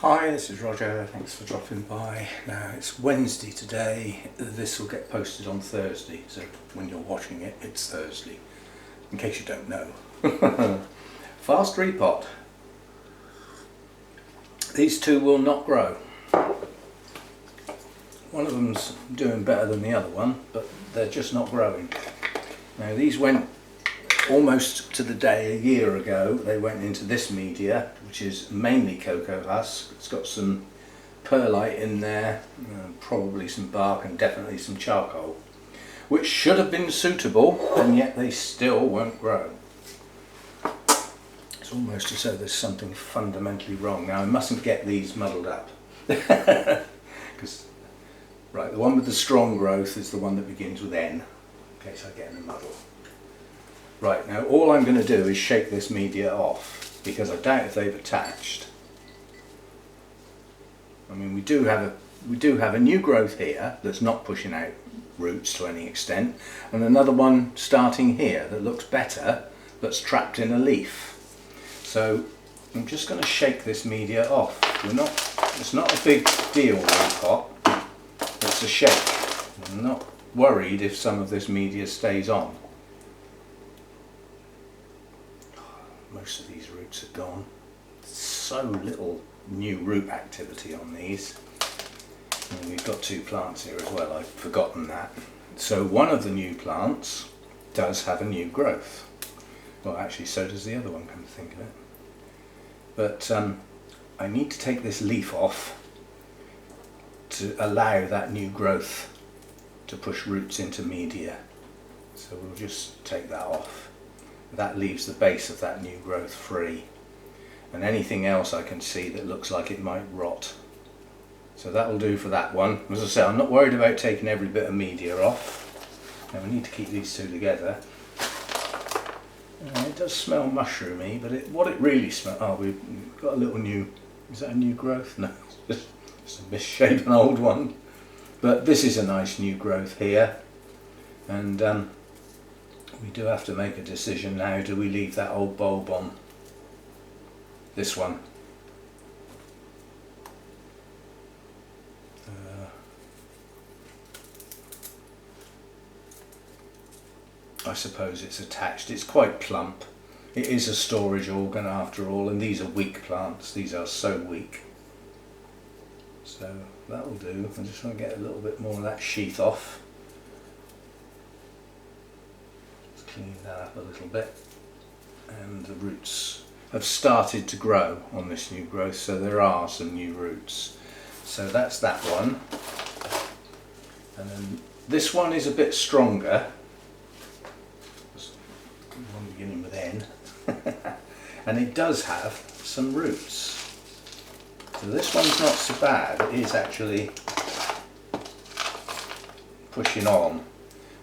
Hi, this is Roger, thanks for dropping by. Now it's Wednesday today, this will get posted on Thursday, so when you're watching it, it's Thursday, in case you don't know. Fast repot. These two will not grow. One of them's doing better than the other one, but they're just not growing. Now these went almost to the day a year ago. They went into this media, which is mainly cocoa husk. It's got some perlite in there, probably some bark and definitely some charcoal, which should have been suitable, and yet they still won't grow. It's almost as though there's something fundamentally wrong. Now I mustn't get these muddled up, because right, the one with the strong growth is the one that begins with N, in case I get in a muddle. Right, now all I'm going to do is shake this media off, because I doubt if they've attached. I mean, we do have a new growth here that's not pushing out roots to any extent, and another one starting here that looks better, that's trapped in a leaf. So I'm just going to shake this media off. It's not a big deal, repot. It's a shake. I'm not worried if some of this media stays on. Most of these roots are gone. So little new root activity on these. And we've got two plants here as well, I've forgotten that. So one of the new plants does have a new growth. Well, actually so does the other one, come to think of it. But I need to take this leaf off to allow that new growth to push roots into media. So we'll just take that off. That leaves the base of that new growth free, and anything else I can see that looks like it might rot. So that will do for that one. As I say, I'm not worried about taking every bit of media off. Now we need to keep these two together. It does smell mushroomy, but what it really smells... Oh, we've got a little new... Is that a new growth? No, it's just a misshapen old one. But this is a nice new growth here, and we do have to make a decision now. Do we leave that old bulb on? This one. I suppose it's attached. It's quite plump. It is a storage organ after all, and these are weak plants. These are so weak. So that will do. I just want to get a little bit more of that sheath off. Clean that up a little bit, and the roots have started to grow on this new growth, so there are some new roots. So that's that one, and then this one is a bit stronger. One beginning with N, and it does have some roots. So this one's not so bad. It is actually pushing on.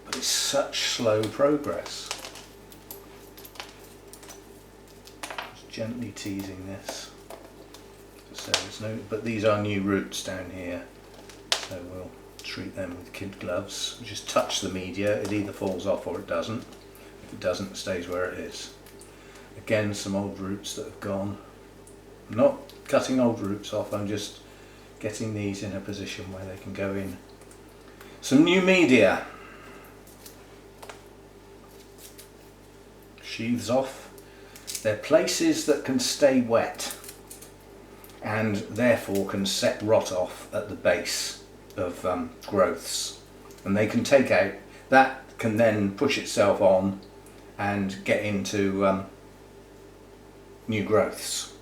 But it's such slow progress. Just gently teasing this. So there's no, but these are new roots down here, so we'll treat them with kid gloves. Just touch the media, it either falls off or it doesn't. If it doesn't, it stays where it is. Again, some old roots that have gone. I'm not cutting old roots off, I'm just getting these in a position where they can go in. Some new media. Sheaths off. They're places that can stay wet and therefore can set rot off at the base of growths, and they can take out, that can then push itself on and get into new growths.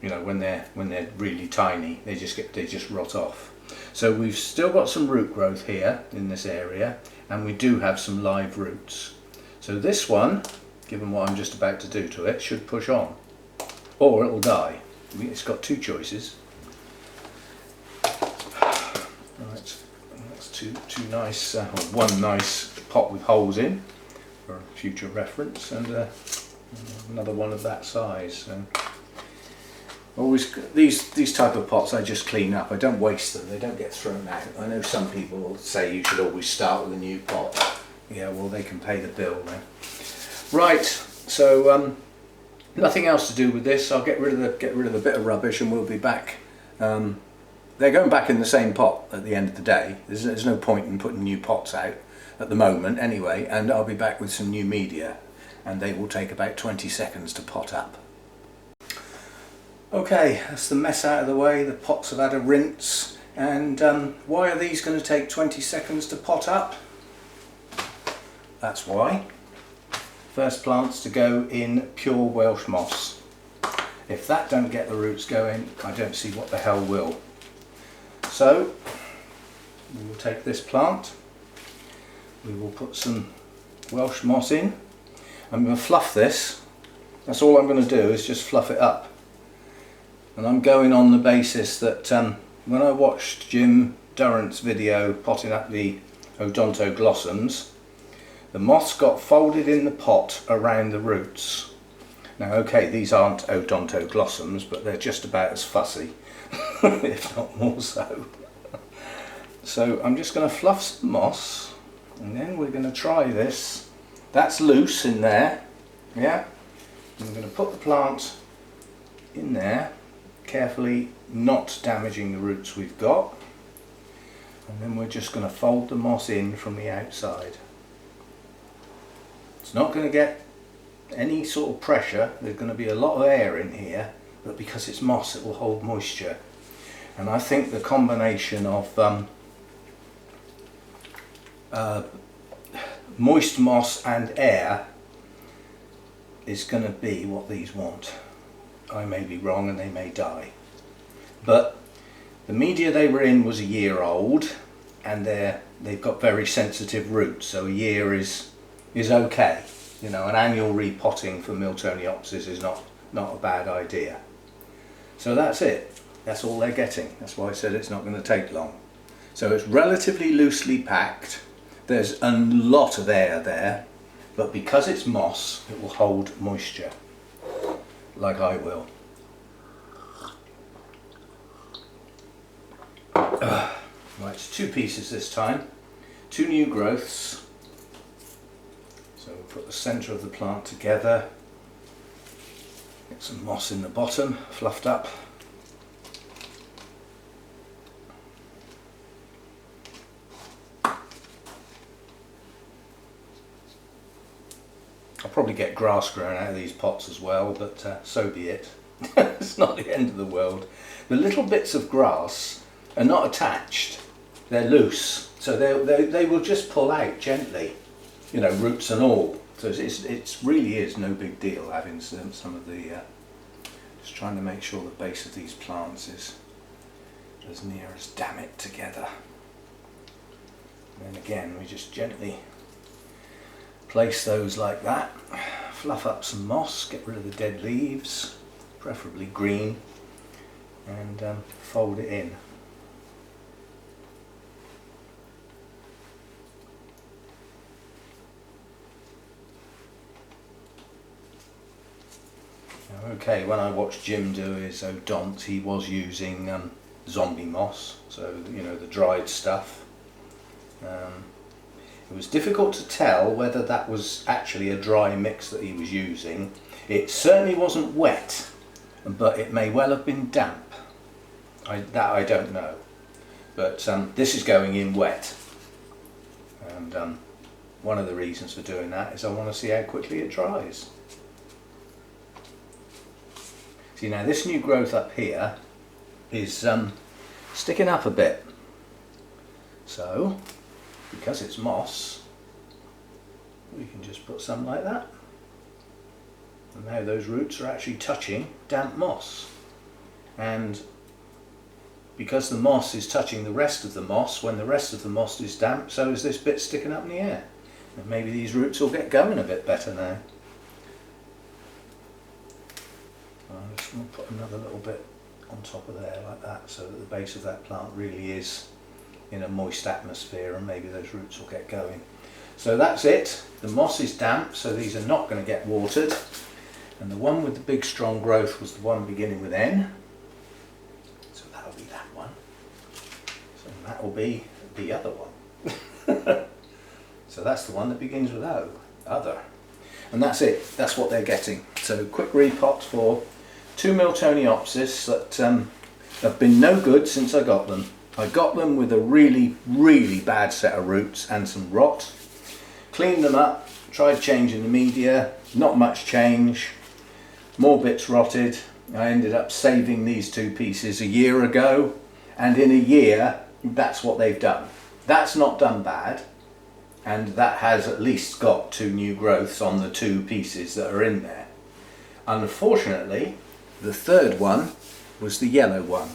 You know, when they're really tiny, they just rot off. So we've still got some root growth here in this area, and we do have some live roots. So this one, given what I'm just about to do to it, should push on, or it'll die. I mean, it's got two choices. Right, that's two nice, one nice pot with holes in for future reference, and another one of that size. So always these type of pots I just clean up. I don't waste them. They don't get thrown out. I know some people will say you should always start with a new pot. Yeah, well, they can pay the bill then. Right, so Nothing else to do with this. I'll get rid of the bit of rubbish and we'll be back. They're going back in the same pot at the end of the day. There's no point in putting new pots out at the moment anyway, and I'll be back with some new media and they will take about 20 seconds to pot up. Okay, that's the mess out of the way. The pots have had a rinse, and why are these going to take 20 seconds to pot up? That's why. First plants to go in pure Welsh moss. If that don't get the roots going, I don't see what the hell will. So we will take this plant, we will put some Welsh moss in. I'm going to fluff this. That's all I'm going to do, is just fluff it up. And I'm going on the basis that when I watched Jim Durrant's video potting up the Odontoglossums, the moss got folded in the pot around the roots. Now okay, these aren't Odontoglossums, but they're just about as fussy, if not more so. So I'm just going to fluff some moss, and then we're going to try this. That's loose in there, yeah. I'm going to put the plant in there, carefully not damaging the roots we've got, and then we're just going to fold the moss in from the outside. It's not going to get any sort of pressure. There's going to be a lot of air in here, but because it's moss it will hold moisture, and I think the combination of moist moss and air is going to be what these want. I may be wrong and they may die, but the media they were in was a year old, and they've got very sensitive roots, so a year is okay. You know, an annual repotting for Miltoniopsis is not a bad idea. So that's it. That's all they're getting. That's why I said it's not going to take long. So it's relatively loosely packed. There's a lot of air there, but because it's moss, it will hold moisture, like I will. Right, it's 2 pieces this time, 2 new growths. So we'll put the centre of the plant together, get some moss in the bottom, fluffed up. I'll probably get grass growing out of these pots as well, but so be it. It's not the end of the world. The little bits of grass are not attached, they're loose, so they will just pull out gently, you know, roots and all. So it really is no big deal having some of the, just trying to make sure the base of these plants is as near as damn it together. And then again, we just gently place those like that, fluff up some moss, get rid of the dead leaves, preferably green, and fold it in. Okay, when I watched Jim do his odont, he was using zombie moss, so you know, the dried stuff. It was difficult to tell whether that was actually a dry mix that he was using. It certainly wasn't wet, but it may well have been damp. That I don't know. But this is going in wet, and one of the reasons for doing that is I want to see how quickly it dries. See, now this new growth up here is sticking up a bit, so because it's moss we can just put some like that, and now those roots are actually touching damp moss, and because the moss is touching the rest of the moss, when the rest of the moss is damp, so is this bit sticking up in the air, and maybe these roots will get going a bit better now. I'm just going to put another little bit on top of there like that, so that the base of that plant really is in a moist atmosphere, and maybe those roots will get going. So that's it. The moss is damp, so these are not going to get watered, and the one with the big strong growth was the one beginning with N, so that'll be that one. So that will be the other one. So that's the one that begins with O, other, and that's it. That's what they're getting. So quick repot for 2 Miltoniopsis that have been no good since I got them. I got them with a really bad set of roots and some rot. Cleaned them up, tried changing the media, not much change, more bits rotted. I ended up saving these 2 pieces a year ago, and in a year that's what they've done. That's not done bad, and that has at least got 2 new growths on the 2 pieces that are in there. Unfortunately, the 3rd one was the yellow one,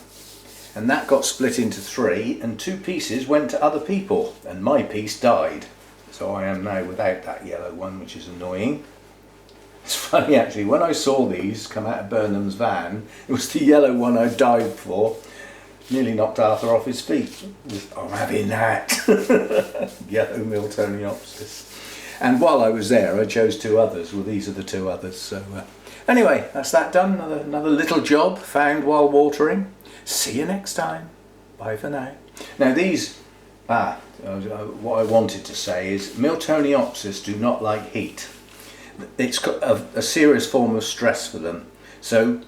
and that got split into 3, and 2 pieces went to other people, and my piece died. So I am now without that yellow one, which is annoying. It's funny actually, when I saw these come out of Burnham's van, it was the yellow one I dived for. Nearly knocked Arthur off his feet. I'm having that. Yellow Miltoniopsis. And while I was there, I chose 2 others. Well, these are the 2 others. So anyway, that's that done. Another little job found while watering. See you next time. Bye for now. Now these, what I wanted to say is Miltoniopsis do not like heat. It's a serious form of stress for them. So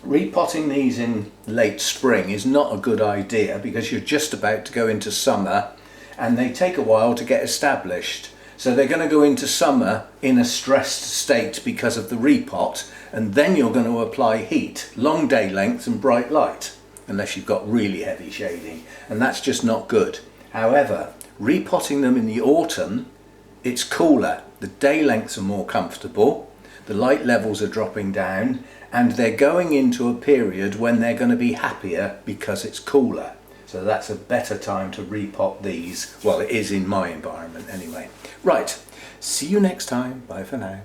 repotting these in late spring is not a good idea because you're just about to go into summer and they take a while to get established. So they're going to go into summer in a stressed state because of the repot, and then you're going to apply heat, long day length and bright light, unless you've got really heavy shading, and that's just not good. However, repotting them in the autumn, it's cooler. The day lengths are more comfortable, the light levels are dropping down, and they're going into a period when they're going to be happier because it's cooler. So that's a better time to repot these. Well, it is in my environment anyway. Right, see you next time. Bye for now.